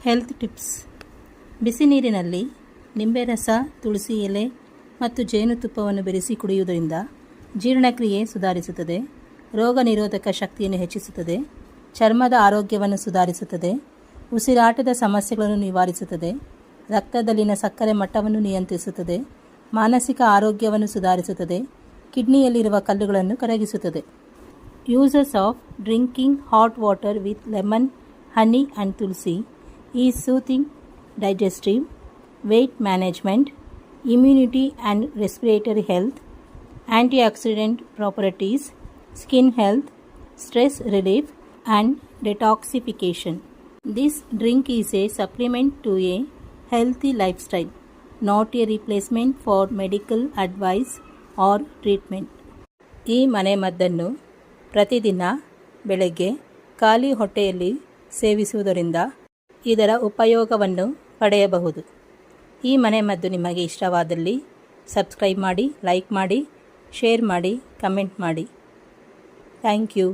Health tips. ಬಿಸಿ ನೀರಿನಲ್ಲಿ ನಿಂಬೆ ರಸ, ತುಳಸಿ ಎಲೆ ಮತ್ತು ಜೇನುತುಪ್ಪವನ್ನು ಬೆರೆಸಿ ಕುಡಿಯುವುದರಿಂದ ಜೀರ್ಣಕ್ರಿಯೆ ಸುಧಾರಿಸುತ್ತದೆ, ರೋಗ ನಿರೋಧಕ ಶಕ್ತಿಯನ್ನು ಹೆಚ್ಚಿಸುತ್ತದೆ, ಚರ್ಮದ ಆರೋಗ್ಯವನ್ನು ಸುಧಾರಿಸುತ್ತದೆ, ಉಸಿರಾಟದ ಸಮಸ್ಯೆಗಳನ್ನು ನಿವಾರಿಸುತ್ತದೆ, ರಕ್ತದಲ್ಲಿನ ಸಕ್ಕರೆ ಮಟ್ಟವನ್ನು ನಿಯಂತ್ರಿಸುತ್ತದೆ, ಮಾನಸಿಕ ಆರೋಗ್ಯವನ್ನು ಸುಧಾರಿಸುತ್ತದೆ, ಕಿಡ್ನಿಯಲ್ಲಿರುವ ಕಲ್ಲುಗಳನ್ನು ಕರಗಿಸುತ್ತದೆ. Uses of drinking hot water with lemon, honey and tulsi is soothing, digestive, weight management, immunity and respiratory health, antioxidant properties, skin health, stress relief and detoxification. This drink is a supplement to a healthy lifestyle, not a replacement for medical advice or treatment. ಈ ಮನೆಮದ್ದನ್ನು ಪ್ರತಿದಿನ ಬೆಳಗ್ಗೆ ಖಾಲಿ ಹೊಟ್ಟೆಯಲ್ಲಿ ಸೇವಿಸುವುದರಿಂದ ಇದರ ಉಪಯೋಗವನ್ನು ಪಡೆಯಬಹುದು. ಈ ಮನೆಮದ್ದು ನಿಮಗೆ ಇಷ್ಟವಾದಲ್ಲಿ ಸಬ್ಸ್ಕ್ರೈಬ್ ಮಾಡಿ, ಲೈಕ್ ಮಾಡಿ, ಶೇರ್ ಮಾಡಿ, ಕಮೆಂಟ್ ಮಾಡಿ. Thank you.